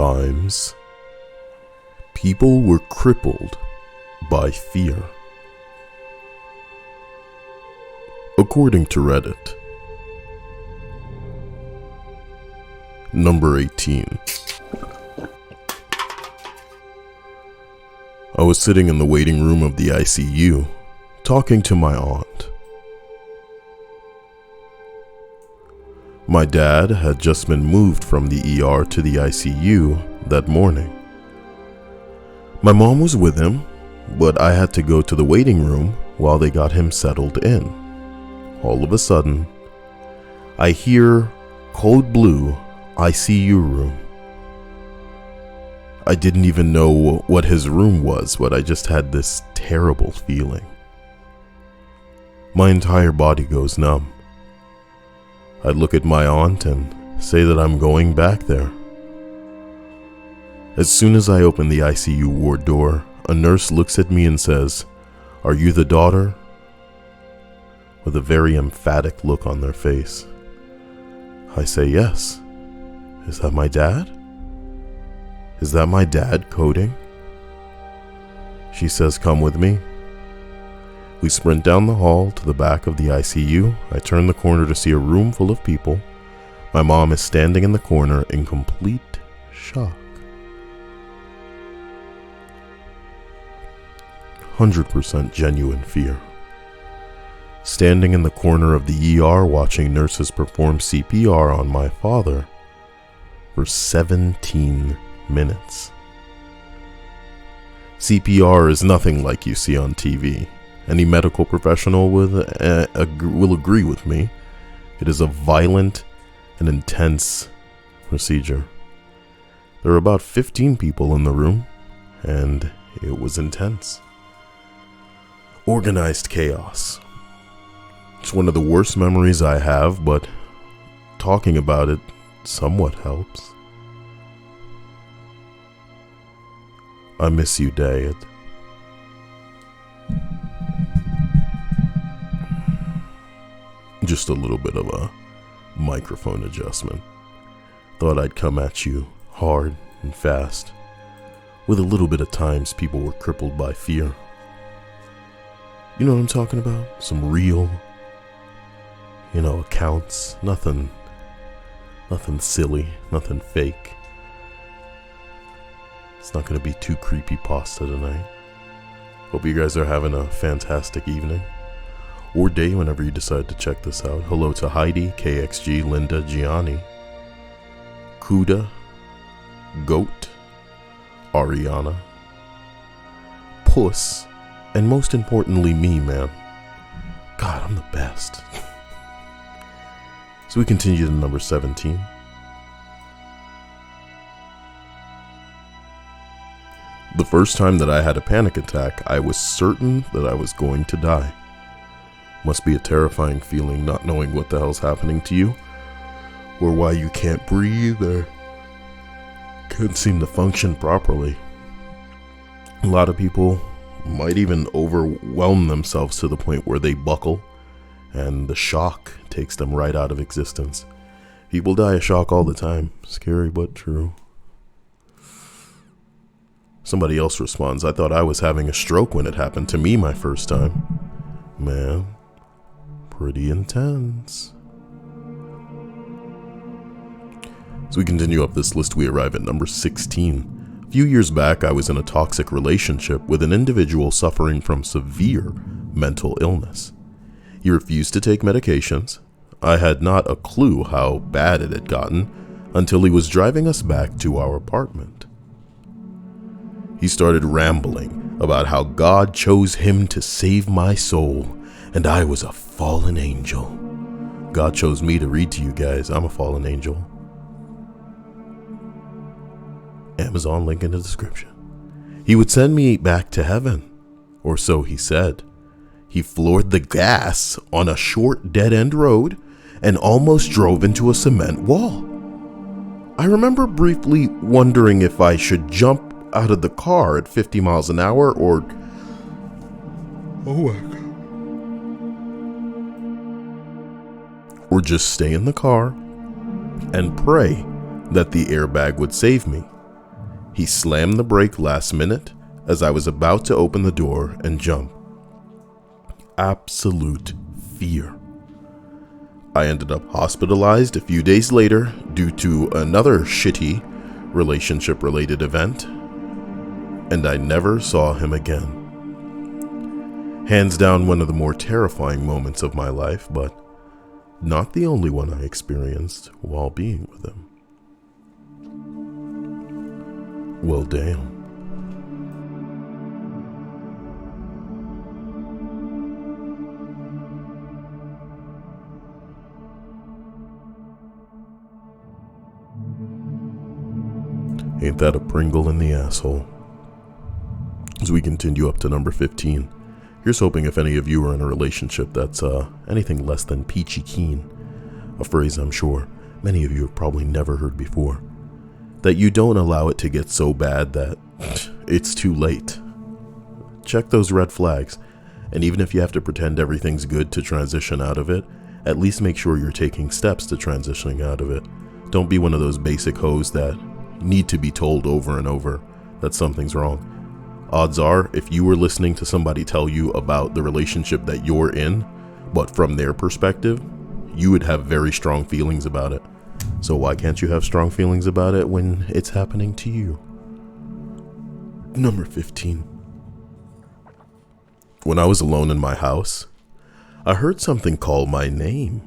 Sometimes, people were crippled by fear. According to Reddit. Number 18. I was sitting in the waiting room of the ICU, talking to my aunt. My dad had just been moved from the ER to the ICU that morning. My mom was with him, but I had to go to the waiting room while they got him settled in. All of a sudden, I hear code blue ICU room. I didn't even know what his room was, but I just had this terrible feeling. My entire body goes numb. I look at my aunt and say that I'm going back there. As soon as I open the ICU ward door, a nurse looks at me and says, "Are you the daughter?" With a very emphatic look on their face. I say yes. Is that my dad? Is that my dad coding? She says, "Come with me." We sprint down the hall to the back of the ICU. I turn the corner to see a room full of people. My mom is standing in the corner in complete shock. 100% genuine fear. Standing in the corner of the ER watching nurses perform CPR on my father for 17 minutes. CPR is nothing like you see on TV. Any medical professional will agree with me. It is a violent and intense procedure. There were about 15 people in the room, and it was intense. Organized chaos. It's one of the worst memories I have, but talking about it somewhat helps. I miss you, Dad. Just a little bit of a microphone adjustment. Thought I'd come at you hard and fast. With a little bit of times people were crippled by fear. You know what I'm talking about? Some real, accounts. Nothing silly, nothing fake. It's not going to be too creepy pasta tonight. Hope you guys are having a fantastic evening. Or day whenever you decide to check this out. Hello to Heidi, KXG, Linda, Gianni, Kuda, Goat, Ariana, Puss, and most importantly me, man. God, I'm the best. So we continue to number 17. The first time that I had a panic attack, I was certain that I was going to die. Must be a terrifying feeling not knowing what the hell's happening to you, or why you can't breathe, or can't seem to function properly. A lot of people might even overwhelm themselves to the point where they buckle, and the shock takes them right out of existence. People die of shock all the time. Scary but true. Somebody else responds, "I thought I was having a stroke when it happened to me my first time." Man, pretty intense. As we continue up this list, we arrive at number 16. A few years back, I was in a toxic relationship with an individual suffering from severe mental illness. He refused to take medications. I had not a clue how bad it had gotten until he was driving us back to our apartment. He started rambling about how God chose him to save my soul, and I was a fallen angel. God chose me to read to you guys. I'm a fallen angel. Amazon link in the description. He would send me back to heaven, or so he said. He floored the gas on a short dead-end road and almost drove into a cement wall. I remember briefly wondering if I should jump out of the car at 50 miles an hour or... Oh my God. Or just stay in the car and pray that the airbag would save me. He slammed the brake last minute as I was about to open the door and jump. Absolute fear. I ended up hospitalized a few days later due to another shitty relationship-related event, and I never saw him again. Hands down one of the more terrifying moments of my life, but not the only one I experienced while being with him. Well, damn. Ain't that a Pringle in the asshole? As we continue up to number 15, here's hoping if any of you are in a relationship that's anything less than peachy keen, a phrase I'm sure many of you have probably never heard before, that you don't allow it to get so bad that it's too late. Check those red flags, and even if you have to pretend everything's good to transition out of it, at least make sure you're taking steps to transitioning out of it. Don't be one of those basic hoes that need to be told over and over that something's wrong. Odds are, if you were listening to somebody tell you about the relationship that you're in, but from their perspective, you would have very strong feelings about it. So why can't you have strong feelings about it when it's happening to you? Number 15. When I was alone in my house, I heard something call my name.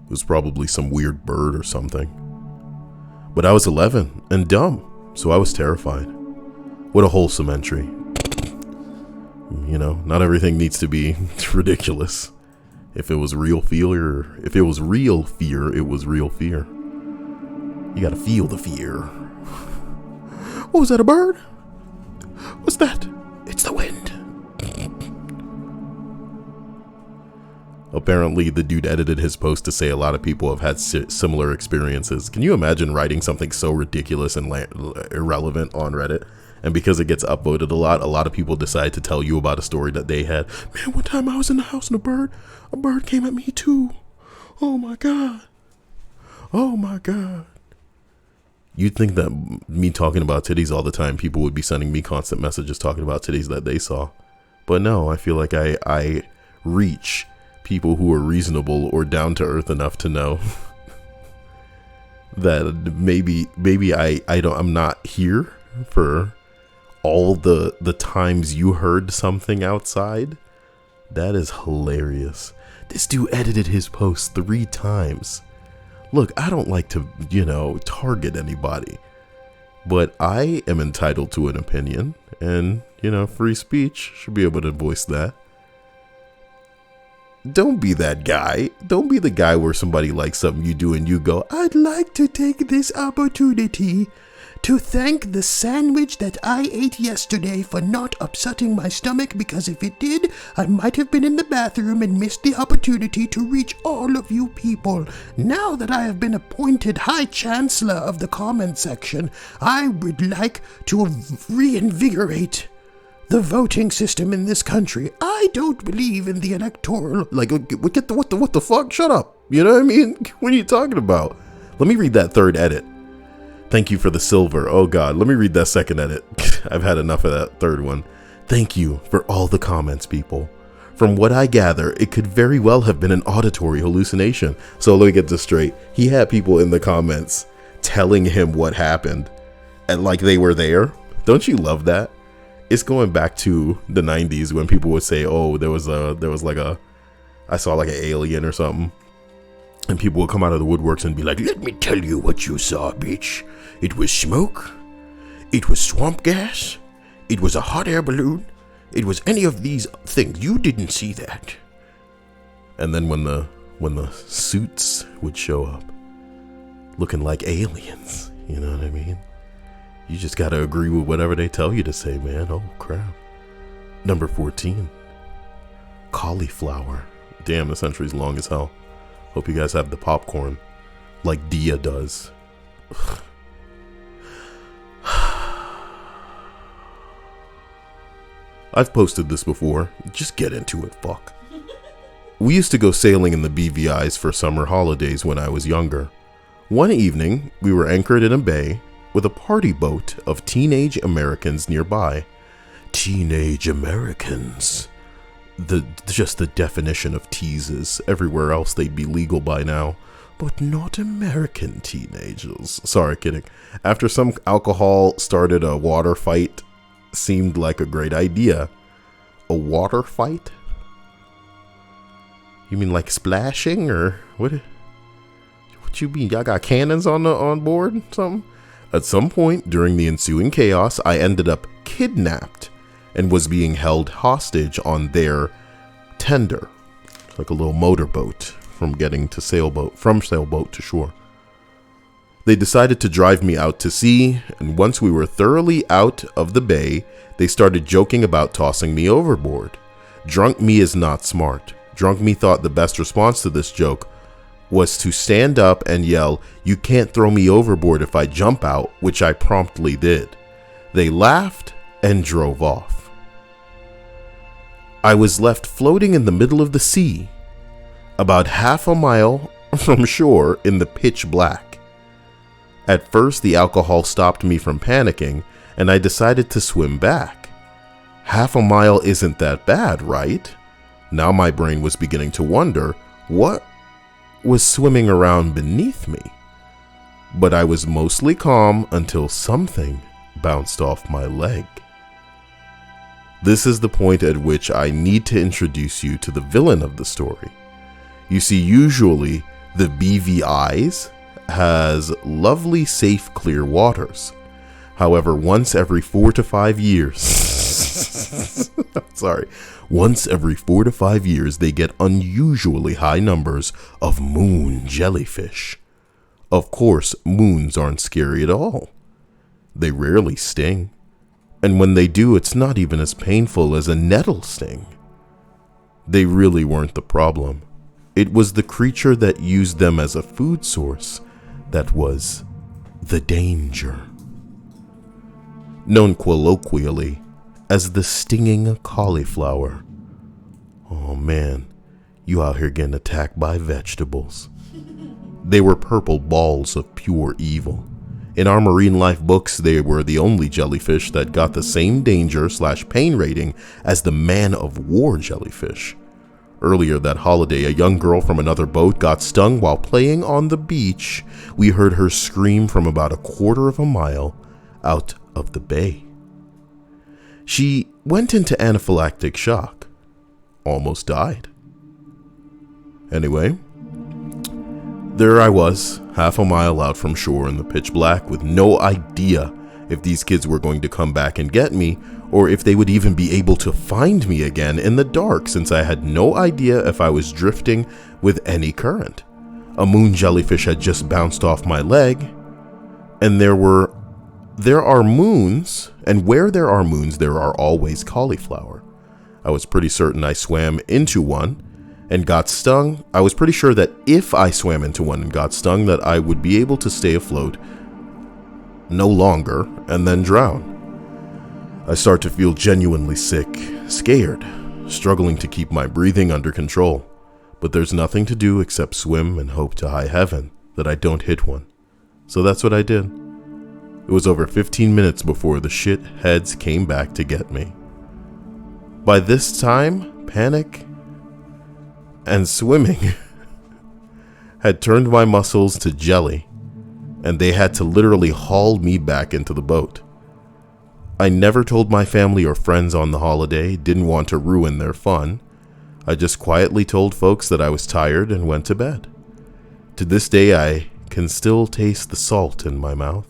It was probably some weird bird or something. But I was 11 and dumb, so I was terrified. What a wholesome entry. You know, not everything needs to be ridiculous. If it was real fear, it was real fear. You gotta feel the fear. What was that, a bird? What's that? It's the wind. Apparently, the dude edited his post to say a lot of people have had similar experiences. Can you imagine writing something so ridiculous and irrelevant on Reddit? And because it gets upvoted a lot of people decide to tell you about a story that they had. Man, one time I was in the house and a bird came at me too. Oh my God. Oh my God. You'd think that me talking about titties all the time, people would be sending me constant messages talking about titties that they saw. But no, I feel like I reach people who are reasonable or down to earth enough to know that maybe I'm not here for all the times you heard something outside. That is hilarious. This dude edited his post 3 times. Look, I don't like to, target anybody, but I am entitled to an opinion, and, free speech should be able to voice that. Don't be that guy. Don't be the guy where somebody likes something you do and you go, I'd like to take this opportunity to thank the sandwich that I ate yesterday for not upsetting my stomach, because if it did, I might have been in the bathroom and missed the opportunity to reach all of you people. Now that I have been appointed High Chancellor of the comment section, I would like to reinvigorate the voting system in this country. I don't believe in the electoral. What the fuck? Shut up. You know what I mean? What are you talking about? Let me read that third edit. Thank you for the silver. Oh God, let me read that second edit. I've had enough of that third one. Thank you for all the comments, people. From what I gather, it could very well have been an auditory hallucination. So let me get this straight. He had people in the comments telling him what happened, and like they were there. Don't you love that? It's going back to the 90s when people would say, oh, I saw like an alien or something. And people would come out of the woodworks and be like, let me tell you what you saw, bitch. It was smoke. It was swamp gas. It was a hot air balloon. It was any of these things. You didn't see that. And then when the suits would show up, looking like aliens, you know what I mean? You just gotta agree with whatever they tell you to say, man. Oh, crap. Number 14. Cauliflower. Damn, this entry's long as hell. Hope you guys have the popcorn like Dia does. I've posted this before. Just get into it, fuck. We used to go sailing in the BVIs for summer holidays when I was younger. One evening, we were anchored in a bay with a party boat of teenage Americans nearby. Teenage Americans. Just the definition of teases. Everywhere else they'd be legal by now. But not American teenagers. Sorry, kidding. After some alcohol started, a water fight seemed like a great idea. A water fight? You mean like splashing, or what? What you mean? Y'all got cannons on board? Something? At some point during the ensuing chaos, I ended up kidnapped and was being held hostage on their tender. It's like a little motorboat from sailboat to shore. They decided to drive me out to sea, and once we were thoroughly out of the bay, they started joking about tossing me overboard. Drunk me is not smart. Drunk me thought the best response to this joke was to stand up and yell, "You can't throw me overboard if I jump out," which I promptly did. They laughed and drove off. I was left floating in the middle of the sea, about half a mile from shore in the pitch black. At first, the alcohol stopped me from panicking, and I decided to swim back. Half a mile isn't that bad, right? Now my brain was beginning to wonder what was swimming around beneath me. But I was mostly calm until something bounced off my leg. This is the point at which I need to introduce you to the villain of the story. You see, usually the BVI's has lovely, safe, clear waters. However, once every 4 to 5 years, once every 4 to 5 years, they get unusually high numbers of moon jellyfish. Of course, moons aren't scary at all. They rarely sting. And when they do, it's not even as painful as a nettle sting. They really weren't the problem. It was the creature that used them as a food source that was the danger. Known colloquially as the stinging cauliflower. Oh man, you out here getting attacked by vegetables. They were purple balls of pure evil. In our marine life books, they were the only jellyfish that got the same danger/pain rating as the man of war jellyfish. Earlier that holiday, a young girl from another boat got stung while playing on the beach. We heard her scream from about a quarter of a mile out of the bay. She went into anaphylactic shock. Almost died. Anyway, there I was, half a mile out from shore in the pitch black, with no idea if these kids were going to come back and get me, or if they would even be able to find me again in the dark, since I had no idea if I was drifting with any current. A moon jellyfish had just bounced off my leg, and there are moons, and where there are moons, there are always cauliflower. I was pretty certain I swam into one and got stung. I was pretty sure that if I swam into one and got stung, that I would be able to stay afloat no longer and then drown. I start to feel genuinely sick, scared, struggling to keep my breathing under control. But there's nothing to do except swim and hope to high heaven that I don't hit one. So that's what I did. It was over 15 minutes before the shitheads came back to get me. By this time, panic and swimming had turned my muscles to jelly, and they had to literally haul me back into the boat. I never told my family or friends on the holiday, didn't want to ruin their fun. I just quietly told folks that I was tired and went to bed. To this day, I can still taste the salt in my mouth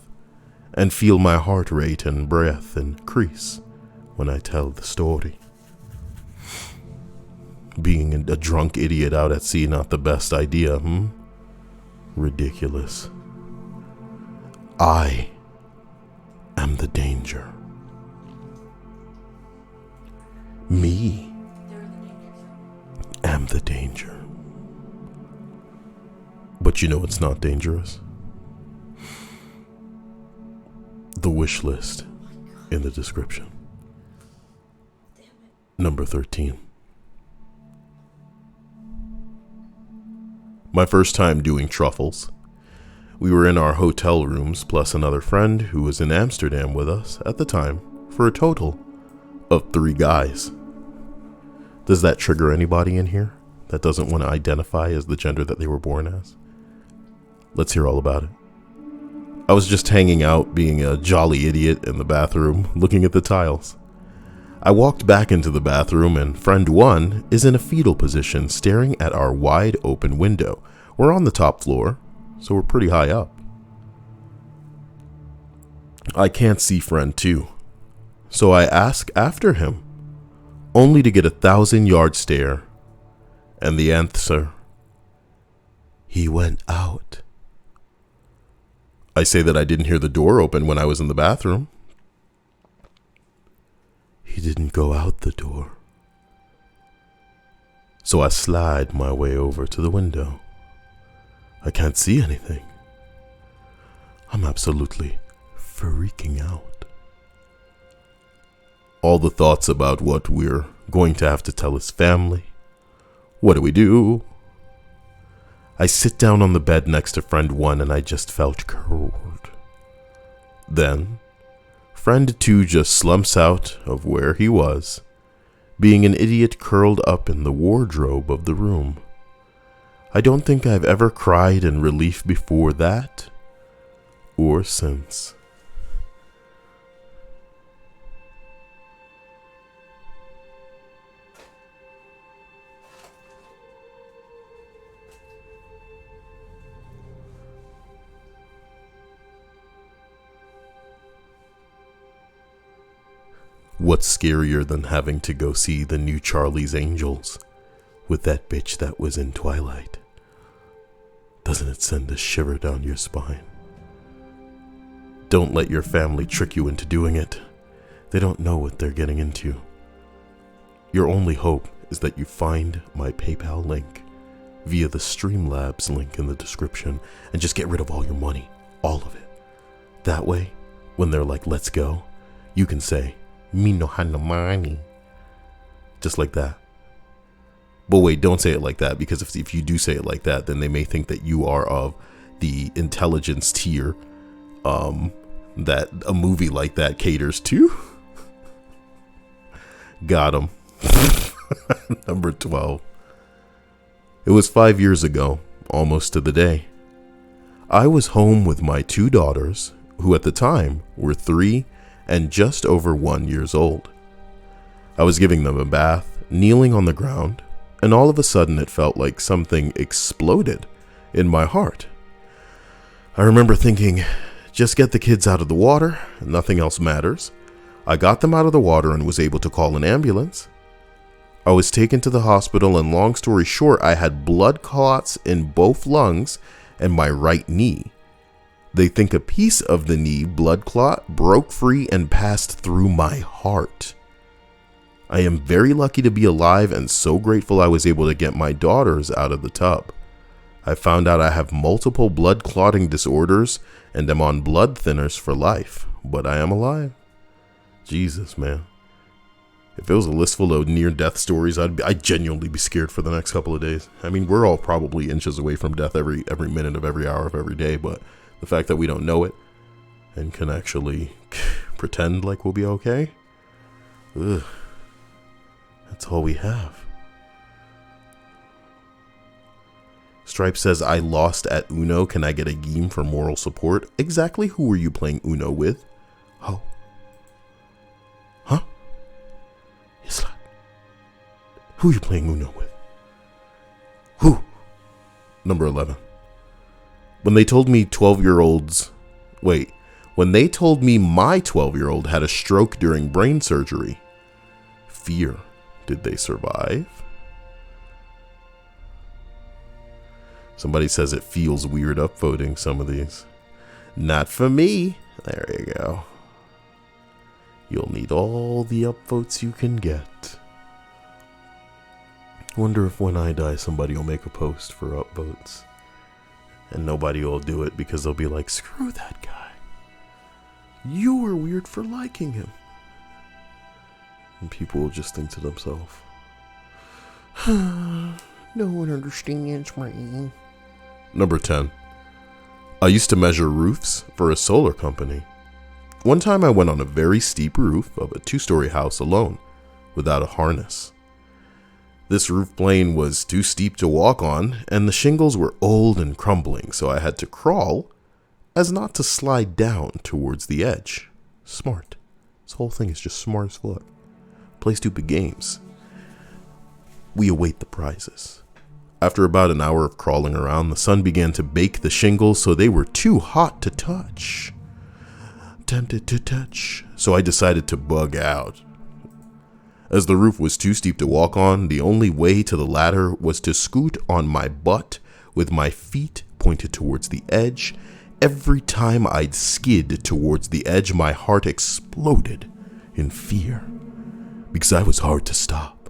and feel my heart rate and breath increase when I tell the story. Being a drunk idiot out at sea, not the best idea, Ridiculous. I am the danger. Me am the danger. But you know it's not dangerous. The wish list in the description. Number 13. My first time doing truffles. We were in our hotel rooms plus another friend who was in Amsterdam with us at the time for a total of 3 guys. Does that trigger anybody in here that doesn't want to identify as the gender that they were born as? Let's hear all about it. I was just hanging out, being a jolly idiot in the bathroom, looking at the tiles. I walked back into the bathroom and friend 1 is in a fetal position staring at our wide open window. We're on the top floor, so we're pretty high up. I can't see friend 2, so I ask after him, only to get a 1,000-yard stare, and the answer, he went out. I say that I didn't hear the door open when I was in the bathroom. He didn't go out the door. So I slide my way over to the window. I can't see anything. I'm absolutely freaking out. All the thoughts about what we're going to have to tell his family. What do we do? I sit down on the bed next to friend 1 and I just felt cold. Then, friend 2 just slumps out of where he was, being an idiot curled up in the wardrobe of the room. I don't think I've ever cried in relief before that, or since. What's scarier than having to go see the new Charlie's Angels with that bitch that was in Twilight? Doesn't it send a shiver down your spine? Don't let your family trick you into doing it. They don't know what they're getting into. Your only hope is that you find my PayPal link via the Streamlabs link in the description and just get rid of all your money, all of it. That way, when they're like, let's go, you can say, me no have no money. Just like that. But wait, don't say it like that, because if you do say it like that, then they may think that you are of the intelligence tier that a movie like that caters to. Got him. Number 12. It was 5 years ago, almost to the day. I was home with my 2 daughters, who at the time were 3 and just over 1 years old. I was giving them a bath, kneeling on the ground, and all of a sudden it felt like something exploded in my heart. I remember thinking, just get the kids out of the water, nothing else matters. I got them out of the water and was able to call an ambulance. I was taken to the hospital, and long story short, I had blood clots in both lungs and my right knee. They think a piece of the knee blood clot broke free and passed through my heart. I am very lucky to be alive and so grateful I was able to get my daughters out of the tub. I found out I have multiple blood clotting disorders and am on blood thinners for life, but I am alive. Jesus, man. If it was a list full of near-death stories, I'd genuinely be scared for the next couple of days. I mean, we're all probably inches away from death every minute of every hour of every day, but the fact that we don't know it and can actually pretend like we'll be okay, ugh, that's all we have. Stripe says, I lost at Uno. Can I get a game for moral support? Exactly who were you playing Uno with? Oh. Huh? Yes, lad. Who are you playing Uno with? Who? Number 11. When they told me my 12-year-old had a stroke during brain surgery, fear, did they survive? Somebody says it feels weird upvoting some of these. Not for me. There you go. You'll need all the upvotes you can get. Wonder if when I die, somebody will make a post for upvotes. And nobody will do it because they'll be like, screw that guy. You were weird for liking him. And people will just think to themselves, no one understands me. Number 10. I used to measure roofs for a solar company. One time I went on a very steep roof of a 2-story house alone, without a harness. This roof plane was too steep to walk on, and the shingles were old and crumbling, so I had to crawl as not to slide down towards the edge. Smart. This whole thing is just smart as fuck. Play stupid games. We await the prizes. After about an hour of crawling around, the sun began to bake the shingles, so they were too hot to touch. Tempted to touch, so I decided to bug out. As the roof was too steep to walk on, the only way to the ladder was to scoot on my butt with my feet pointed towards the edge. Every time I'd skid towards the edge, my heart exploded in fear because I was hard to stop.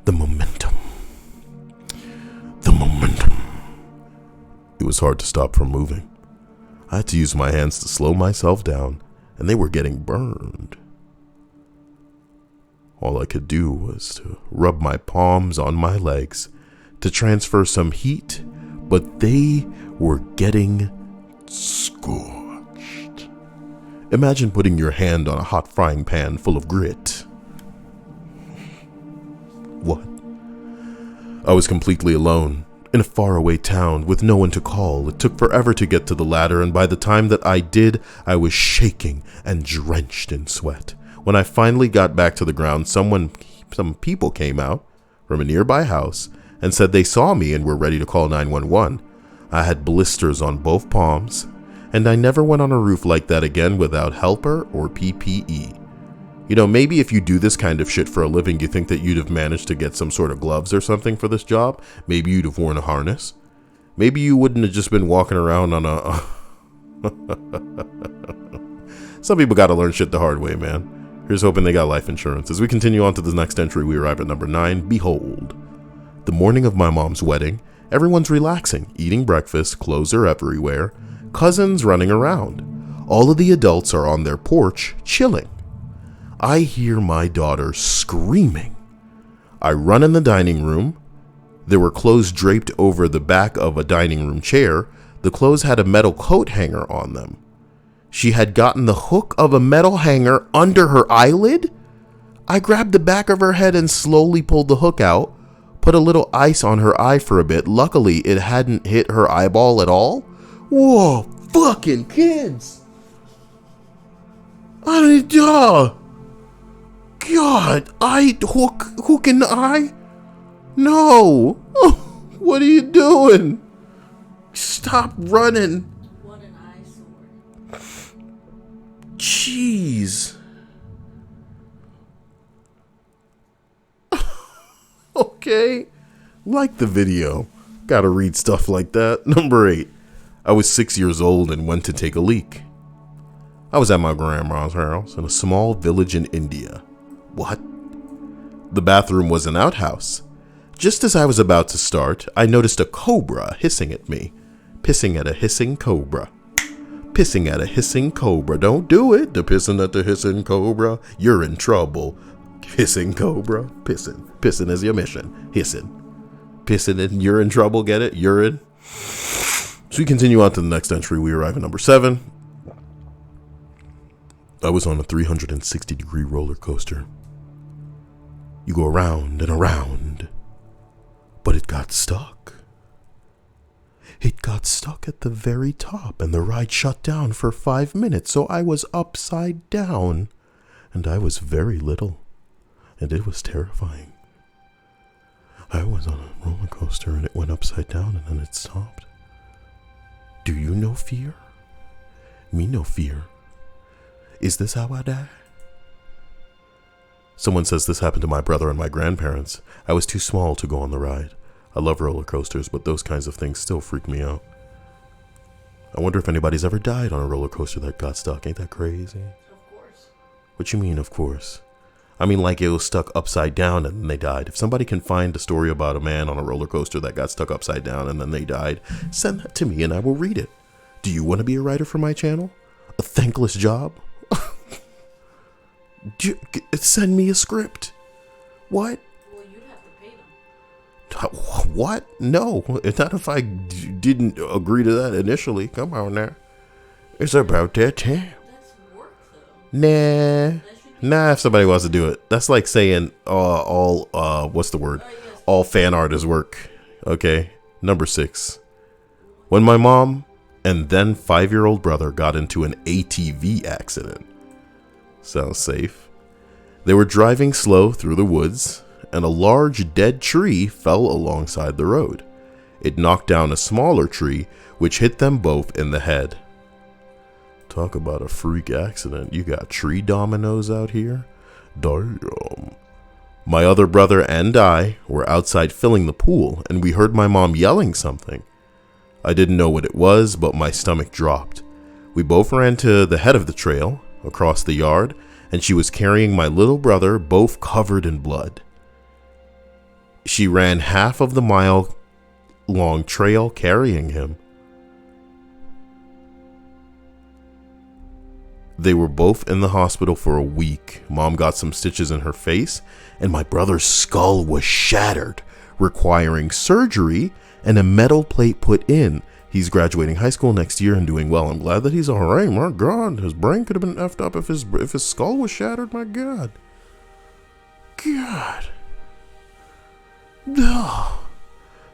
The momentum. It was hard to stop from moving. I had to use my hands to slow myself down, and they were getting burned. All I could do was to rub my palms on my legs to transfer some heat, but they were getting scorched. Imagine putting your hand on a hot frying pan full of grit. What? I was completely alone, in a faraway town with no one to call. It took forever to get to the ladder, and by the time that I did, I was shaking and drenched in sweat. When I finally got back to the ground, some people came out from a nearby house and said they saw me and were ready to call 911. I had blisters on both palms, and I never went on a roof like that again without helper or PPE. You know, maybe if you do this kind of shit for a living, you think that you'd have managed to get some sort of gloves or something for this job. Maybe you'd have worn a harness. Maybe you wouldn't have just been walking around on a... Some people gotta learn shit the hard way, man. Here's hoping they got life insurance. As we continue on to the next entry, we arrive at number 9. Behold. The morning of my mom's wedding, everyone's relaxing, eating breakfast, clothes are everywhere, cousins running around. All of the adults are on their porch, chilling. I hear my daughter screaming. I run in the dining room. There were clothes draped over the back of a dining room chair. The clothes had a metal coat hanger on them. She had gotten the hook of a metal hanger under her eyelid. I grabbed the back of her head and slowly pulled the hook out, put a little ice on her eye for a bit. Luckily, it hadn't hit her eyeball at all. Whoa, fucking kids. God, hook in the eye? No. Oh, what are you doing? Stop running. What an eyesore. Jeez. Okay. Like the video. Gotta read stuff like that. Number 8. I was 6 years old and went to take a leak. I was at my grandma's house in a small village in India. What? The bathroom was an outhouse. Just as I was about to start, I noticed a cobra hissing at me. Pissing at a hissing cobra. Pissing at a hissing cobra. Don't do it. The pissing at the hissing cobra. You're in trouble. Hissing cobra. Pissing. Pissing is your mission. Hissing. Pissing and you're in trouble. Get it? Urine. So we continue on to the next entry. We arrive at number 7. I was on a 360-degree roller coaster. You go around and around, but it got stuck. It got stuck at the very top, and the ride shut down for 5 minutes, so I was upside down, and I was very little, and it was terrifying. I was on a roller coaster, and it went upside down, and then it stopped. Do you know fear? Me no fear. Is this how I die? Someone says this happened to my brother and my grandparents. I was too small to go on the ride. I love roller coasters, but those kinds of things still freak me out. I wonder if anybody's ever died on a roller coaster that got stuck. Ain't that crazy? Of course. What you mean, of course? I mean, like it was stuck upside down and then they died. If somebody can find a story about a man on a roller coaster that got stuck upside down and then they died, send that to me and I will read it. Do you want to be a writer for my channel? A thankless job? Send me a script. What? Well, you'd have to pay them. What? No. Not if I didn't agree to that initially. Come on now. It's about that time. That's work though. Nah. Nah, if somebody wants to do it. That's like saying what's the word? All fan art is work. Okay. Number 6. When my mom and then 5-year-old brother got into an ATV accident. Sounds safe. They were driving slow through the woods, and a large dead tree fell alongside the road. It knocked down a smaller tree, which hit them both in the head. Talk about a freak accident. You got tree dominoes out here? Damn. My other brother and I were outside filling the pool, and we heard my mom yelling something. I didn't know what it was, but my stomach dropped. We both ran to the head of the trail, across the yard, and she was carrying my little brother, both covered in blood. She ran half of the mile-long trail carrying him. They were both in the hospital for a week. Mom got some stitches in her face, and my brother's skull was shattered, requiring surgery and a metal plate put in. He's graduating high school next year and doing well. I'm glad that he's all right. My God, his brain could have been effed up if his skull was shattered. My God. God. Ugh.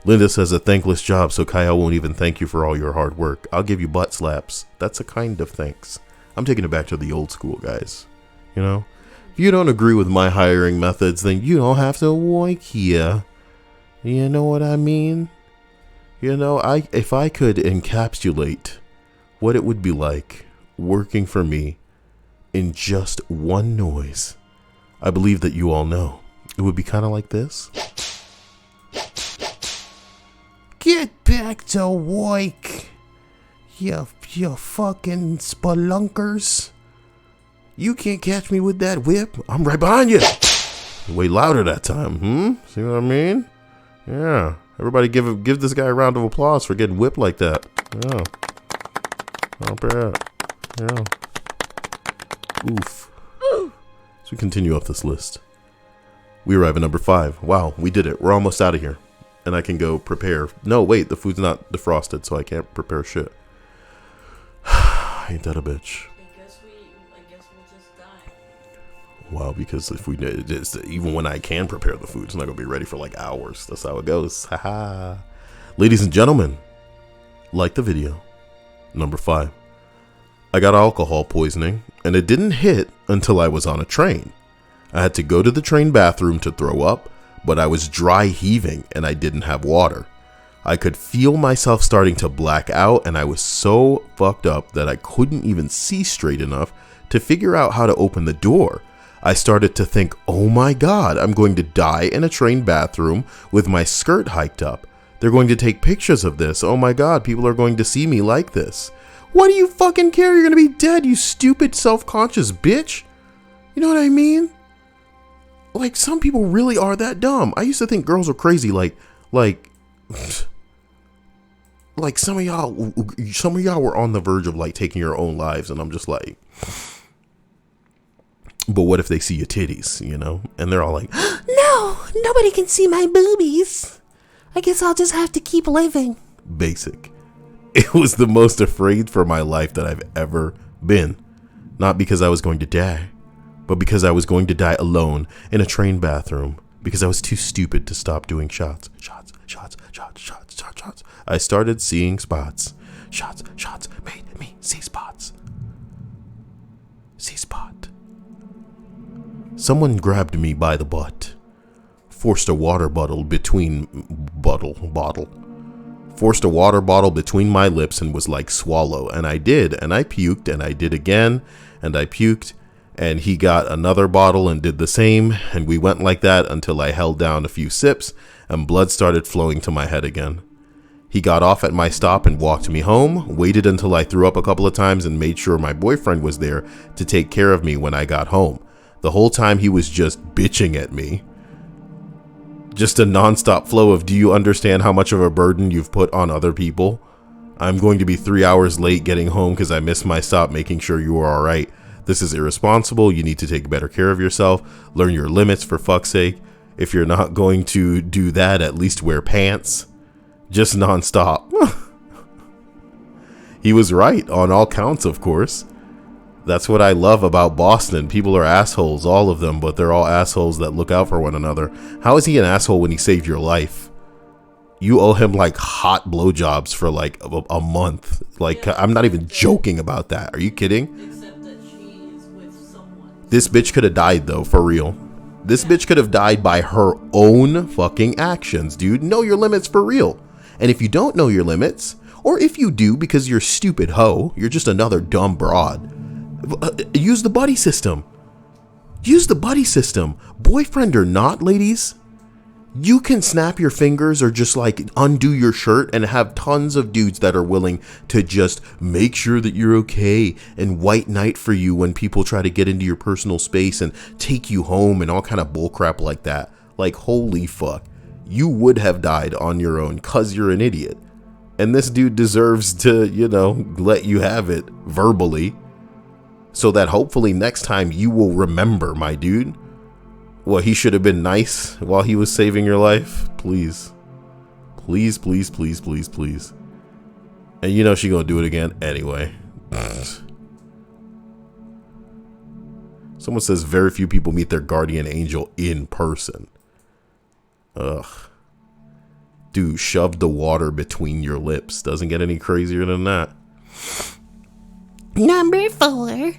Linda says a thankless job, so Kyle won't even thank you for all your hard work. I'll give you butt slaps. That's a kind of thanks. I'm taking it back to the old school, guys. You know? If you don't agree with my hiring methods, then you don't have to work here. You know what I mean? You know, if I could encapsulate what it would be like working for me in just one noise, I believe that you all know. It would be kind of like this. Get back to work, you fucking spelunkers. You can't catch me with that whip. I'm right behind you. Way louder that time, See what I mean? Yeah. Everybody give this guy a round of applause for getting whipped like that. Yeah. Not bad. Yeah. Oof. So we continue up this list. We arrive at number 5. Wow, we did it. We're almost out of here. And I can go prepare. No, wait, the food's not defrosted, so I can't prepare shit. Ain't that a bitch? I guess we'll just die. Wow, because if we even when I can prepare the food, it's not gonna be ready for like hours. That's how it goes. Haha. Ladies and gentlemen, like the video. Number 5. I got alcohol poisoning, and it didn't hit until I was on a train. I had to go to the train bathroom to throw up, but I was dry heaving and I didn't have water. I could feel myself starting to black out, and I was so fucked up that I couldn't even see straight enough to figure out how to open the door. I started to think, oh my God, I'm going to die in a train bathroom with my skirt hiked up. They're going to take pictures of this. Oh my God, people are going to see me like this. What do you fucking care? You're going to be dead, you stupid self-conscious bitch. You know what I mean? Like, some people really are that dumb. I used to think girls were crazy. Like some of y'all were on the verge of like taking your own lives, and I'm just like, but what if they see your titties, you know? And they're all like, no, nobody can see my boobies. I guess I'll just have to keep living. Basic. It was the most afraid for my life that I've ever been. Not because I was going to die, but because I was going to die alone in a train bathroom because I was too stupid to stop doing shots. I started seeing spots. Shots made me see spots. See spot. Someone grabbed me by the butt, forced a water bottle between my lips and was like, swallow. And I did, and I puked, and I did again, and I puked, and he got another bottle and did the same, and we went like that until I held down a few sips and blood started flowing to my head again. He got off at my stop and walked me home, waited until I threw up a couple of times, and made sure my boyfriend was there to take care of me when I got home. The whole time he was just bitching at me. Just a nonstop flow of, do you understand how much of a burden you've put on other people? I'm going to be 3 hours late getting home because I missed my stop making sure you are alright. This is irresponsible. You need to take better care of yourself. Learn your limits, for fuck's sake. If you're not going to do that, at least wear pants. Just nonstop. He was right on all counts, of course. That's what I love about Boston. People are assholes, all of them, but they're all assholes that look out for one another. How is he an asshole when he saved your life? You owe him like hot blowjobs for like a month. Like, I'm not even joking about that. Are you kidding? Except that she is with someone. This bitch could have died though, for real. This bitch could have died by her own fucking actions, dude. Know your limits for real. And if you don't know your limits, or if you do because you're a stupid hoe, you're just another dumb broad, use the buddy system. Use the buddy system. Boyfriend or not, ladies, you can snap your fingers or just like undo your shirt and have tons of dudes that are willing to just make sure that you're okay and white knight for you when people try to get into your personal space and take you home and all kind of bullcrap like that. Like, holy fuck. You would have died on your own because you're an idiot. And this dude deserves to, you know, let you have it verbally so that hopefully next time you will remember, my dude. Well, he should have been nice while he was saving your life. Please. Please, please, please, please, please. And you know she gonna do it again anyway. Someone says very few people meet their guardian angel in person. Ugh. Dude, shoved the water between your lips. Doesn't get any crazier than that. Number 4.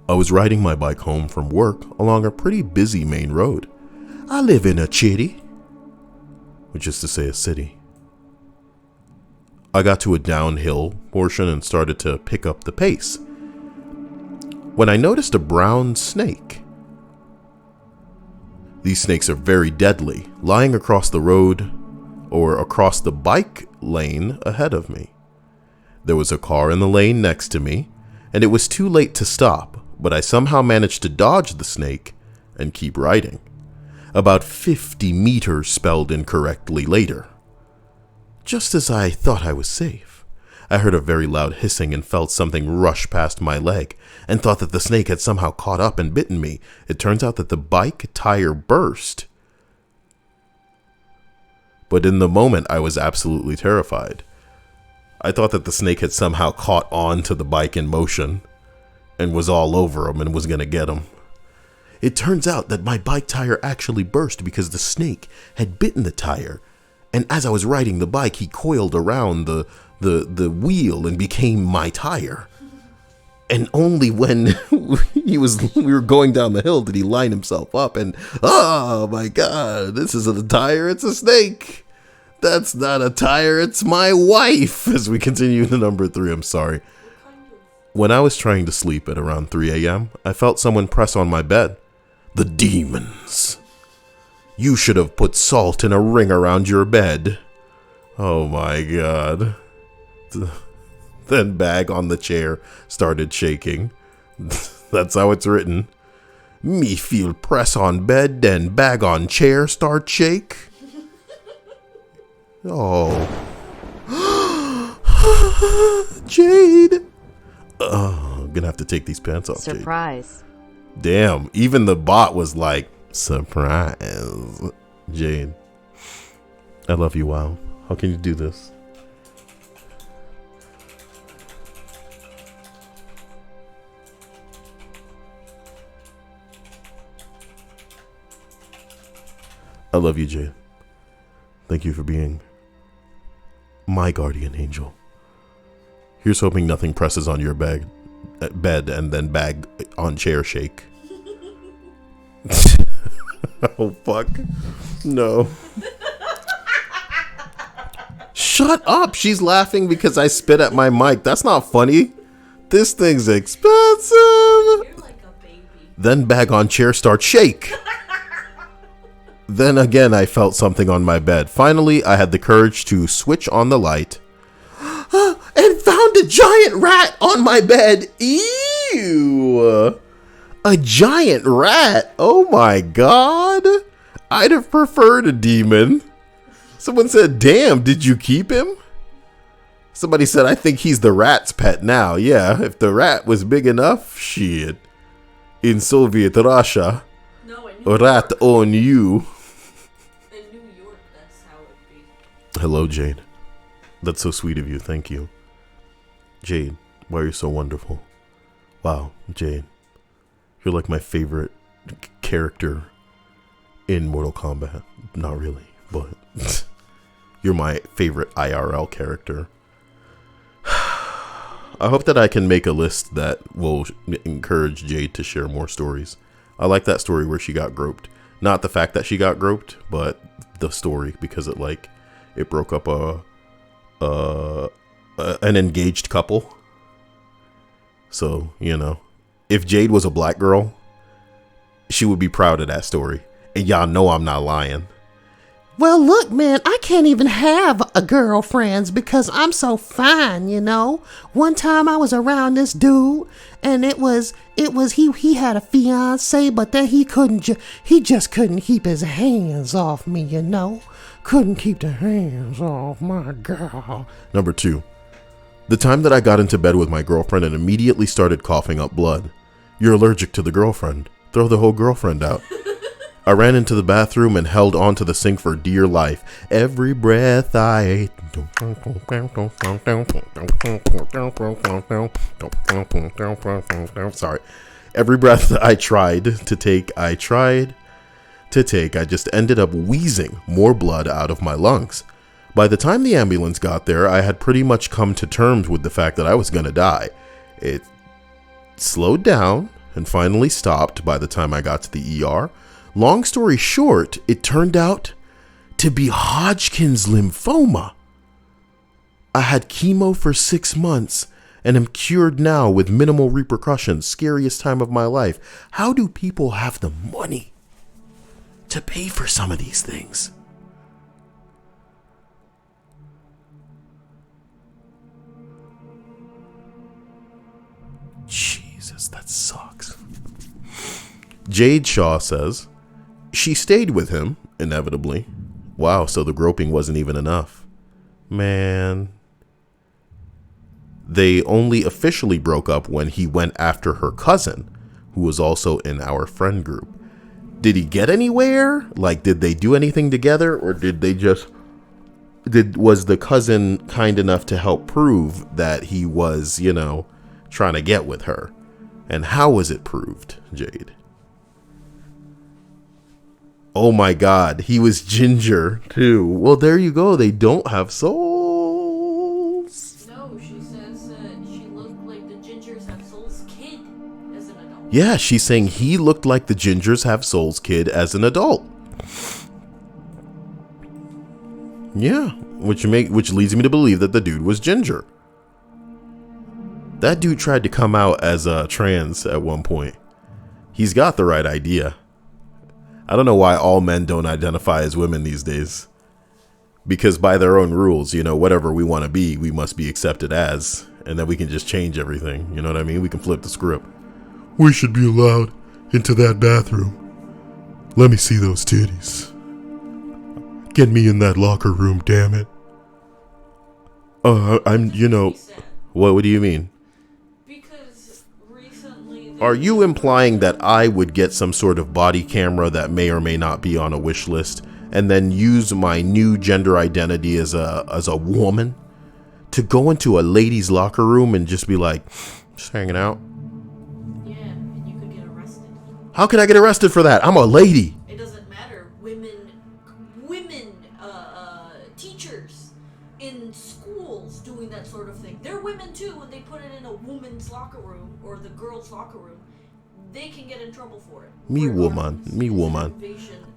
I was riding my bike home from work along a pretty busy main road. I live in a chitty, which is to say a city. I got to a downhill portion and started to pick up the pace when I noticed a brown snake. These snakes are very deadly, lying across the road or across the bike lane ahead of me. There was a car in the lane next to me, and it was too late to stop, but I somehow managed to dodge the snake and keep riding. About 50 meters spelled incorrectly later. Just as I thought I was safe, I heard a very loud hissing and felt something rush past my leg and thought that the snake had somehow caught up and bitten me. It turns out that the bike tire burst. But in the moment, I was absolutely terrified. I thought that the snake had somehow caught on to the bike in motion and was all over him and was going to get him. It turns out that my bike tire actually burst because the snake had bitten the tire. And as I was riding the bike, he coiled around the wheel and became my tire. And only when we were going down the hill did he line himself up and, oh my God, this isn't a tire, it's a snake. That's not a tire, it's my wife. As we continue to number 3, I'm sorry. When I was trying to sleep at around 3 a.m., I felt someone press on my bed. The demons. You should have put salt in a ring around your bed. Oh my God. Then bag on the chair started shaking. That's how it's written. Me feel press on bed, then bag on chair start shake. Oh. Jade. Oh, I'm gonna have to take these pants off, Jade. Surprise. Damn, even the bot was like, surprise. Jade, I love you, wow. How can you do this? I love you, Jade. Thank you for being my guardian angel. Here's hoping nothing presses on your bed and then bag on chair shake. Oh, fuck. No. Shut up. She's laughing because I spit at my mic. That's not funny. This thing's expensive. You're like a baby. Then bag on chair start shake. Then again, I felt something on my bed. Finally, I had the courage to switch on the light and found a giant rat on my bed. Ew. A giant rat. Oh my God. I'd have preferred a demon. Someone said, damn, did you keep him? Somebody said, I think he's the rat's pet now. Yeah, if the rat was big enough, shit. In Soviet Russia, No, in a rat on you. In New York, that's how it be. Hello, Jade. That's so sweet of you. Thank you. Jade, why are you so wonderful? Wow, Jade, you're like my favorite character in Mortal Kombat. Not really, but you're my favorite IRL character. I hope that I can make a list that will encourage Jade to share more stories. I like that story where she got groped. Not the fact that she got groped, but the story, because it broke up an engaged couple. So, if Jade was a black girl, she would be proud of that story. And y'all know I'm not lying. Well, look, man, I can't even have a girlfriends because I'm so fine, One time I was around this dude and he had a fiance, but then he just couldn't keep his hands off me, Couldn't keep the hands off my girl. Number 2. The time that I got into bed with my girlfriend and immediately started coughing up blood. You're allergic to the girlfriend. Throw the whole girlfriend out. I ran into the bathroom and held onto the sink for dear life. Every breath I sorry. Every breath I tried to take, I just ended up wheezing more blood out of my lungs. By the time the ambulance got there, I had pretty much come to terms with the fact that I was gonna die. It slowed down and finally stopped by the time I got to the ER. Long story short, it turned out to be Hodgkin's lymphoma. I had chemo for 6 months and am cured now with minimal repercussions. Scariest time of my life. How do people have the money to pay for some of these things? Jesus, that sucks. Jade Shaw says, she stayed with him, inevitably. Wow, so the groping wasn't even enough. Man. They only officially broke up when he went after her cousin, who was also in our friend group. Did he get anywhere? Like, did they do anything together? Or was the cousin kind enough to help prove that he was, trying to get with her? And how was it proved, Jade? Oh my God, he was ginger too. Well, there you go. They don't have souls. No, she says she looked like the Gingers Have Souls kid as an adult. Yeah, she's saying he looked like the Gingers Have Souls kid as an adult. Yeah, which leads me to believe that the dude was ginger. That dude tried to come out as trans at one point. He's got the right idea. I don't know why all men don't identify as women these days. Because by their own rules, whatever we want to be, we must be accepted as. And then we can just change everything. You know what I mean? We can flip the script. We should be allowed into that bathroom. Let me see those titties. Get me in that locker room, damn it. What do you mean? Are you implying that I would get some sort of body camera that may or may not be on a wish list and then use my new gender identity as a woman to go into a ladies' locker room and just be like, just hanging out? Yeah, and you could get arrested. How could I get arrested for that? I'm a lady. It doesn't matter. Women, teachers in schools doing that sort of thing. They're women too, and they put it in a woman's locker room or the girls' locker room. They can get in trouble for it. Me woman.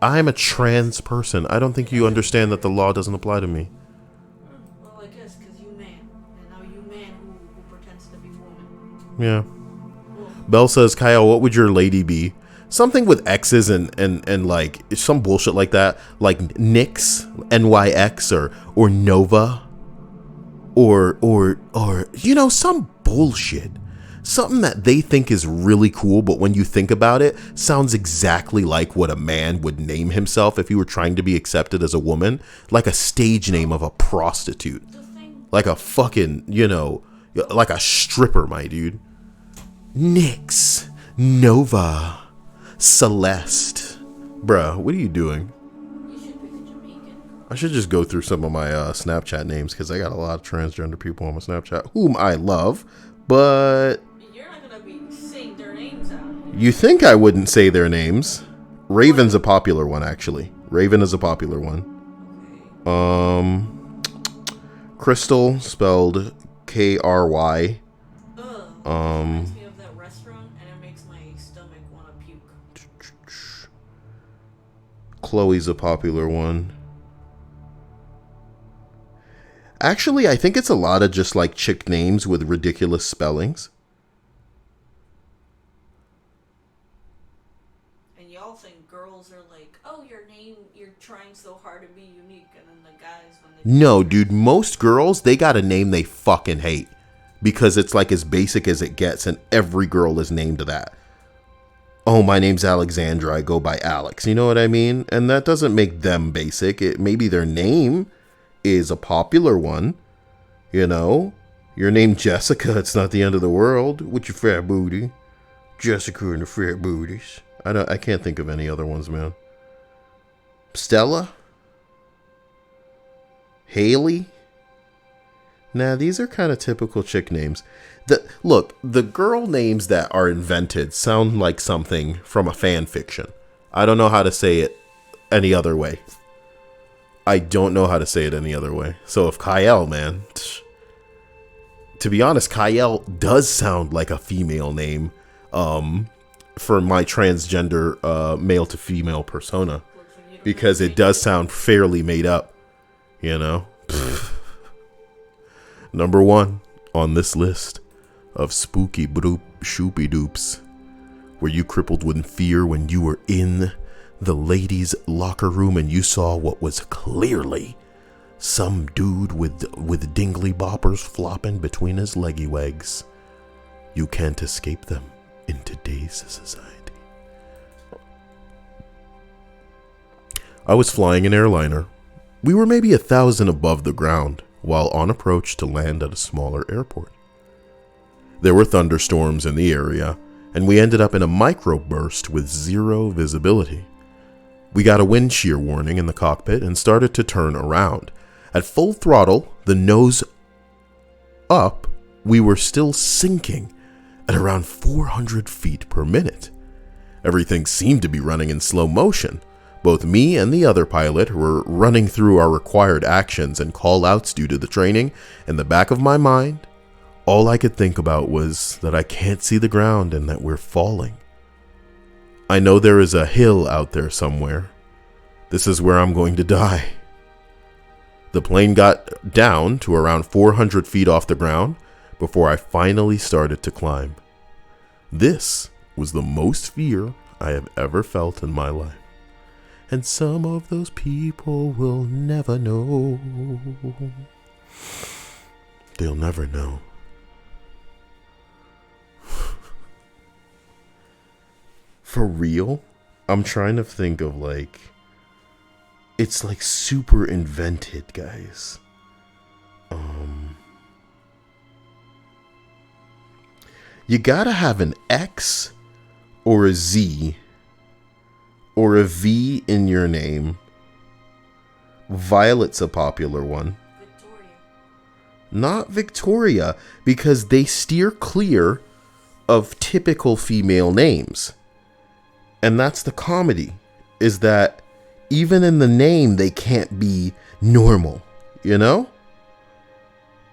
I'm a trans person. I don't think you understand that the law doesn't apply to me. Well, I guess because you man, and now you man who pretends to be woman. Yeah. Belle says, Kyle, what would your lady be? Something with X's and like some bullshit like that, like Nyx, NYX or Nova, or some bullshit. Something that they think is really cool, but when you think about it, sounds exactly like what a man would name himself if he were trying to be accepted as a woman. Like a stage name of a prostitute. Like a fucking, like a stripper, my dude. Nyx, Nova, Celeste. Bruh, what are you doing? You should pick a Jamaican I should just go through some of my Snapchat names because I got a lot of transgender people on my Snapchat whom I love, but You're not gonna be saying their names out. you think I wouldn't say their names. Raven's a popular one, actually. Raven is a popular one. Crystal, spelled K-R-Y. Reminds me of that restaurant, and it makes my stomach want to puke. Chloe's a popular one. Actually, I think it's a lot of just like chick names with ridiculous spellings. And y'all think girls are like, oh, your name, you're trying so hard to be unique, and then the guys, when they... No, dude, most girls, they got a name they fucking hate. Because it's like as basic as it gets, and every girl is named that. Oh, my name's Alexandra, I go by Alex. You know what I mean? And that doesn't make them basic. Maybe their name is a popular one. You know? Your name Jessica, it's not the end of the world. With your fat booty. Jessica and the fat booties. I can't think of any other ones, man. Stella? Haley? Nah, these are kind of typical chick names. Look, the girl names that are invented sound like something from a fan fiction. I don't know how to say it any other way. I don't know how to say it any other way. So if Kyle, man, to be honest, Kyle does sound like a female name for my transgender male to female persona. Because it does sound fairly made up, you know? Number 1 on this list of spooky shoopy doops. Were you crippled with fear when you were in the ladies' locker room and you saw what was clearly some dude with dingly boppers flopping between his leggy legs? You can't escape them in today's society. I was flying an airliner. We were maybe 1,000 above the ground, while on approach to land at a smaller airport. There were thunderstorms in the area, and we ended up in a microburst with zero visibility. We got a wind shear warning in the cockpit and started to turn around. At full throttle, the nose up, we were still sinking at around 400 feet per minute. Everything seemed to be running in slow motion. Both me and the other pilot were running through our required actions and call-outs due to the training. In the back of my mind, all I could think about was that I can't see the ground and that we're falling. I know there is a hill out there somewhere. This is where I'm going to die. The plane got down to around 400 feet off the ground before I finally started to climb. This was the most fear I have ever felt in my life. And some of those people will never know. They'll never know. For real? I'm trying to think of like... It's like super invented, guys. You gotta have an X or a Z or a V in your name. Violet's a popular one. Victoria. Not Victoria, because they steer clear of typical female names. And that's the comedy, is that even in the name they can't be normal, you know?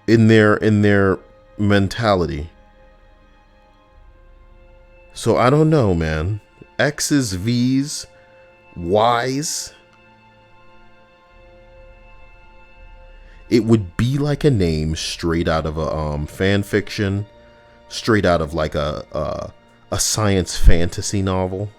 In their mentality. So I don't know, man. X's, V's, Y's. It would be like a name straight out of a fan fiction, straight out of like a science fantasy novel.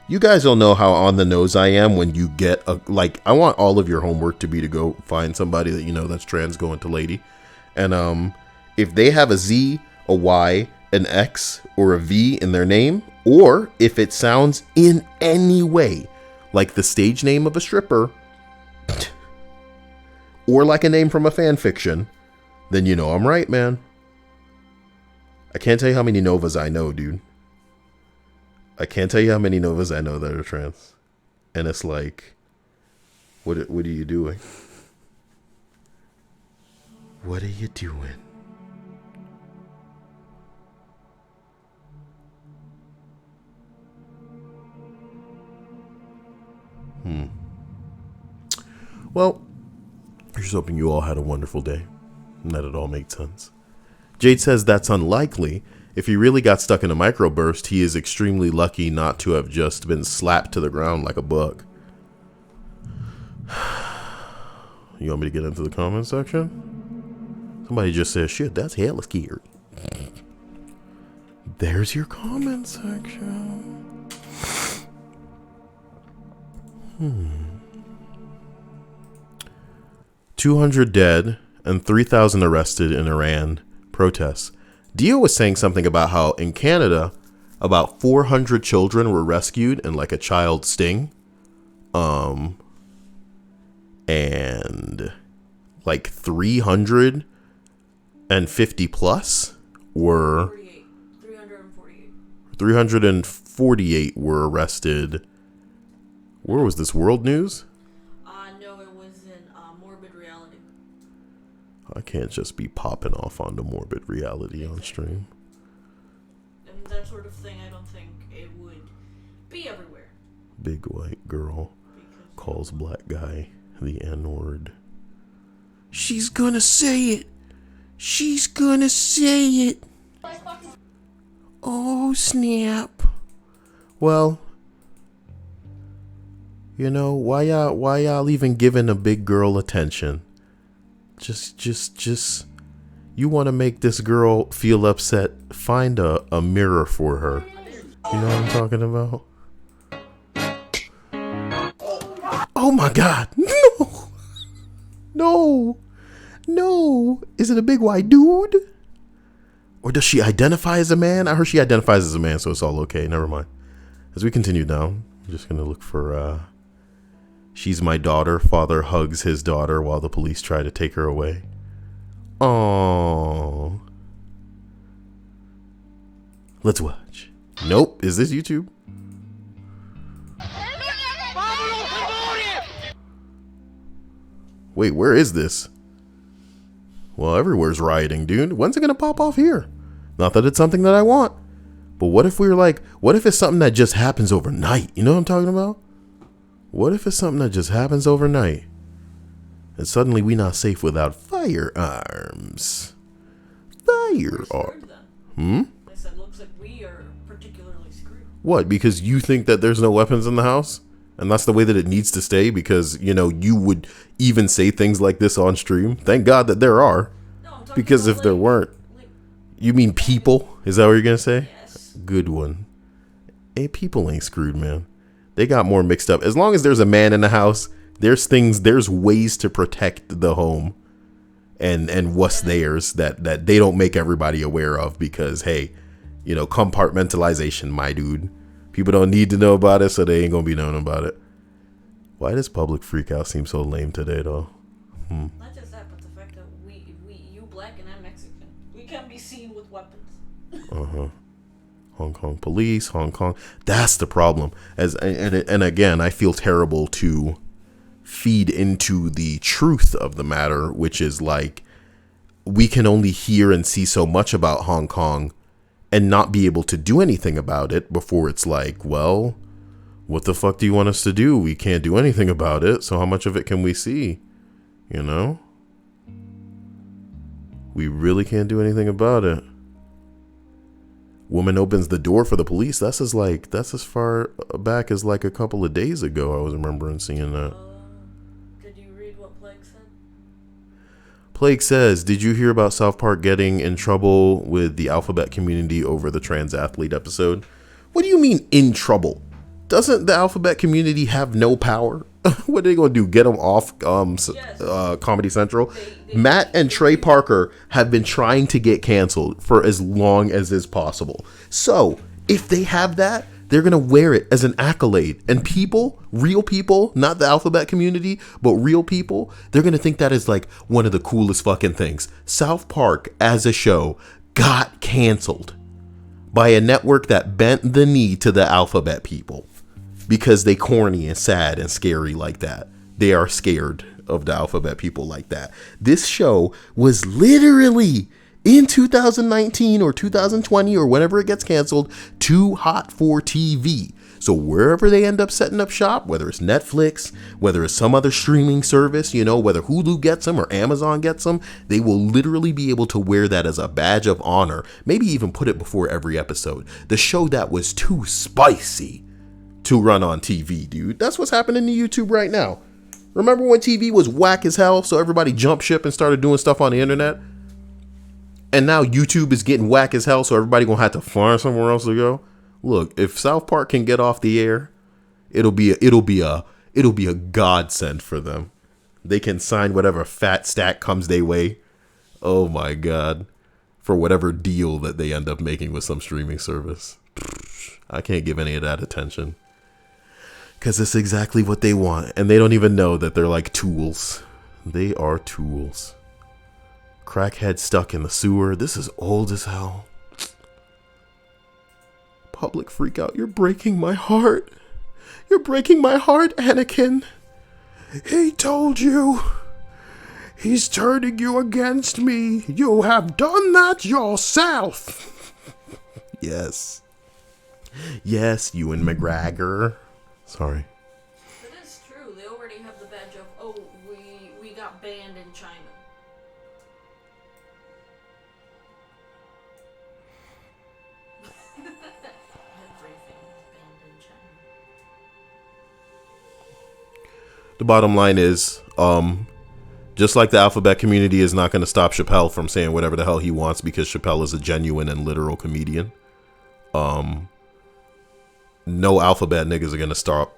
You guys don't know how on the nose I am when you get I want all of your homework to be to go find somebody that you know that's trans, go into lady. And if they have a Z, a Y, an X, or a V in their name, or if it sounds in any way like the stage name of a stripper, or like a name from a fan fiction, then you know I'm right, man. I can't tell you how many Novas I know, dude. I can't tell you how many Novas I know that are trans. And it's like, what are you doing? What are you doing? Well, I'm just hoping you all had a wonderful day and that it all made sense. Jade says that's unlikely. If he really got stuck in a microburst, he is extremely lucky not to have just been slapped to the ground like a bug. You want me to get into the comment section? Somebody just says, shit, that's hella scary. There's your comment section. 200 dead and 3,000 arrested in Iran protests. Dio was saying something about how in Canada, about 400 children were rescued in like a child sting. And like 350 plus were 348 were arrested. Where was this? World News? No, it was in Morbid Reality. I can't just be popping off onto Morbid Reality on stream. And that sort of thing, I don't think it would be everywhere. Big white girl calls black guy the N-word. She's gonna say it. She's gonna say it. Oh, snap. Well, you know, why y'all even giving a big girl attention? Just, you want to make this girl feel upset, find a mirror for her. You know what I'm talking about? Oh my God, no. Is it a big white dude? Or does she identify as a man? I heard she identifies as a man, so it's all okay. Never mind. As we continue down, I'm just going to look for, she's my daughter. Father hugs his daughter while the police try to take her away. Oh. Let's watch. Nope. Is this YouTube? Wait, where is this? Well, everywhere's rioting, dude. When's it gonna pop off here? Not that it's something that I want. But what if we're like, what if it's something that just happens overnight? You know what I'm talking about? What if it's something that just happens overnight? And suddenly we not safe without firearms. Firearms. I said, looks like we are particularly screwed. What? Because you think that there's no weapons in the house? And that's the way that it needs to stay? Because, you know, you would even say things like this on stream? Thank God that there are. No, I'm talking Because about, if there weren't, you mean people? Is that what you're going to say? Yes. Good one. Hey, people ain't screwed, man. They got more mixed up. As long as there's a man in the house, there's ways to protect the home and what's theirs that they don't make everybody aware of because, hey, you know, compartmentalization, my dude. People don't need to know about it, so they ain't gonna be knowing about it. Why does public freak out seem so lame today, though? Not just that, but the fact that you black and I'm Mexican, we can't be seen with weapons. Hong Kong police, Hong Kong. That's the problem. And again, I feel terrible to feed into the truth of the matter, which is like we can only hear and see so much about Hong Kong and not be able to do anything about it before it's like, well, what the fuck do you want us to do? We can't do anything about it. So how much of it can we see? You know? We really can't do anything about it. Woman opens the door for the police. That's as far back as like a couple of days ago. I was remembering seeing that. Did you read what Plague said? Plague says, did you hear about South Park getting in trouble with the alphabet community over the trans athlete episode? What do you mean in trouble? Doesn't the alphabet community have no power? What are they going to do? Get them off Comedy Central? Matt and Trey Parker have been trying to get canceled for as long as is possible. So if they have that, they're going to wear it as an accolade. And people, real people, not the alphabet community, but real people, they're going to think that is like one of the coolest fucking things. South Park as a show got canceled by a network that bent the knee to the alphabet people because they corny and sad and scary like that. They are scared of the alphabet people like that. This show was literally in 2019 or 2020 or whenever it gets canceled, too hot for TV. So wherever they end up setting up shop, whether it's Netflix, whether it's some other streaming service, you know, whether Hulu gets them or Amazon gets them, they will literally be able to wear that as a badge of honor. Maybe even put it before every episode. The show that was too spicy to run on TV, dude. That's what's happening to YouTube right now. Remember when TV was whack as hell, so everybody jumped ship and started doing stuff on the internet? And now YouTube is getting whack as hell, so everybody gonna have to find somewhere else to go. Look, if South Park can get off the air, it'll be a godsend for them. They can sign whatever fat stack comes their way. Oh my god, for whatever deal that they end up making with some streaming service. I can't give any of that attention because it's exactly what they want, and they don't even know that they're like tools. They are tools. Crackhead stuck in the sewer. This is old as hell. Public freak out. You're breaking my heart. You're breaking my heart, Anakin. He told you. He's turning you against me. You have done that yourself. Yes. Yes, Ewan McGregor. Sorry. It is true. They already have the badge of, oh, we got banned in China. The bottom line is, just like the alphabet community is not going to stop Chappelle from saying whatever the hell he wants because Chappelle is a genuine and literal comedian. No alphabet niggas are going to stop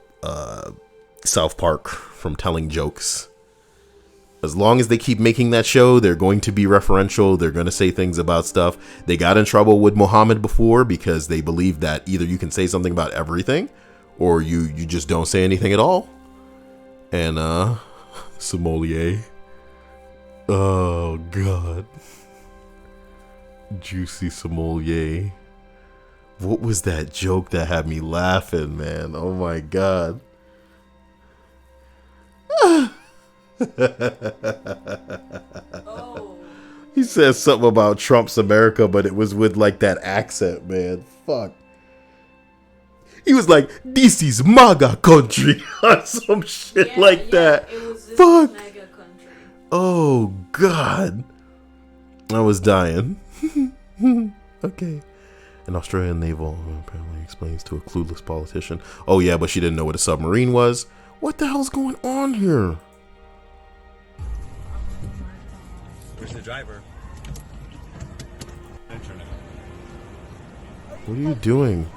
South Park from telling jokes. As long as they keep making that show, they're going to be referential. They're going to say things about stuff. They got in trouble with Muhammad before because they believe that either you can say something about everything or you just don't say anything at all. And sommelier. Oh god. Juicy sommelier. What was that joke that had me laughing, man? Oh my god. Oh. He says something about Trump's America, but it was with like that accent, man. Fuck. He was like, "This is MAGA country," or some shit like that. It was this Fuck. MAGA country. Oh god. I was dying. Okay. An Australian naval apparently explains to a clueless politician. Oh yeah, but she didn't know what a submarine was. What the hell's going on here? Where's the driver? What are you doing?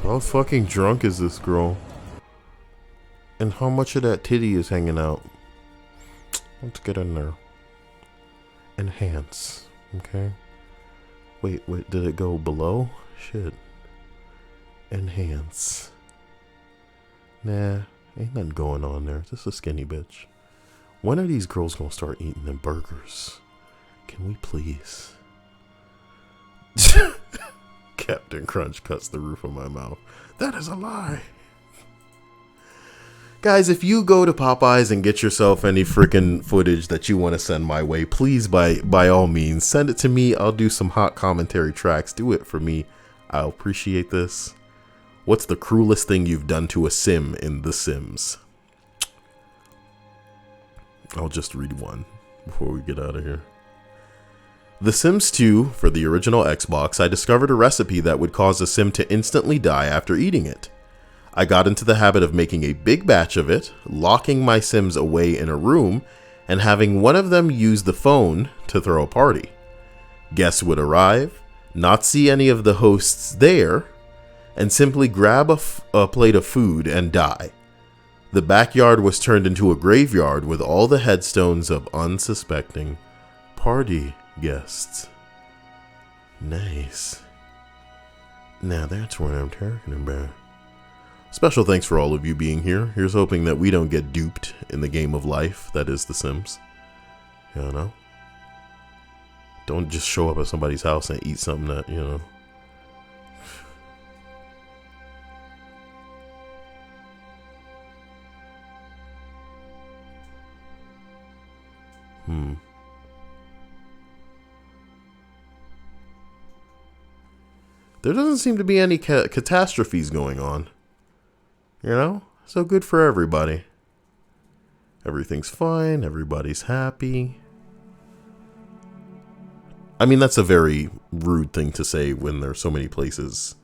How fucking drunk is this girl? And how much of that titty is hanging out? Let's get in there. Enhance. Okay. Wait, did it go below? Shit. Enhance. Nah, ain't nothing going on there. Just a skinny bitch. When are these girls gonna start eating them burgers? Can we please? Captain Crunch cuts the roof of my mouth. That is a lie. Guys, if you go to Popeyes and get yourself any freaking footage that you want to send my way, please, by all means, send it to me. I'll do some hot commentary tracks. Do it for me. I'll appreciate this. What's the cruelest thing you've done to a sim in The Sims? I'll just read one before we get out of here. The Sims 2, for the original Xbox, I discovered a recipe that would cause a sim to instantly die after eating it. I got into the habit of making a big batch of it, locking my sims away in a room, and having one of them use the phone to throw a party. Guests would arrive, not see any of the hosts there, and simply grab a plate of food and die. The backyard was turned into a graveyard with all the headstones of unsuspecting party guests. Nice. Now that's what I'm talking about. Special thanks for all of you being here. Here's hoping that we don't get duped in the game of life that is The Sims. You know? Don't just show up at somebody's house and eat something that, you know. There doesn't seem to be any catastrophes going on. You know? So good for everybody. Everything's fine. Everybody's happy. I mean, that's a very rude thing to say when there's so many places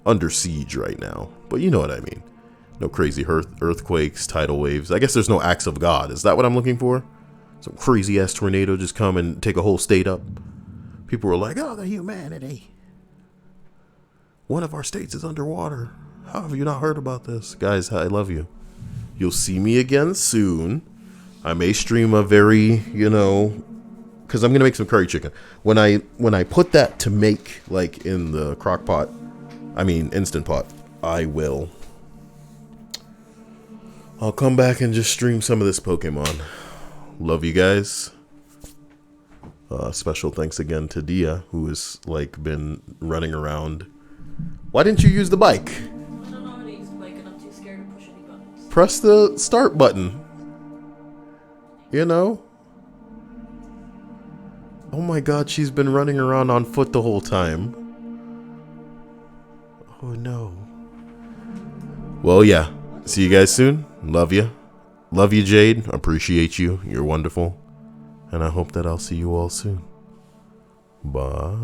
under siege right now. But you know what I mean. No crazy earthquakes, tidal waves. I guess there's no acts of God. Is that what I'm looking for? Some crazy ass tornado just come and take a whole state up. People were like, oh, the humanity. One of our states is underwater. How have you not heard about this? Guys, I love you. You'll see me again soon. I may stream a very, you know, because I'm going to make some curry chicken. When I put that to make, like, in the crock pot, I mean, Instant Pot, I'll come back and just stream some of this Pokemon. Love you guys. Special thanks again to Dia, who has, like, been running around. Why didn't you use the bike? I don't know how to use the bike and I'm too scared to push any buttons. Press the start button. You know? Oh my god, she's been running around on foot the whole time. Oh no. Well, yeah. See you guys soon. Love you. Love you, Jade. Appreciate you. You're wonderful. And I hope that I'll see you all soon. Bye.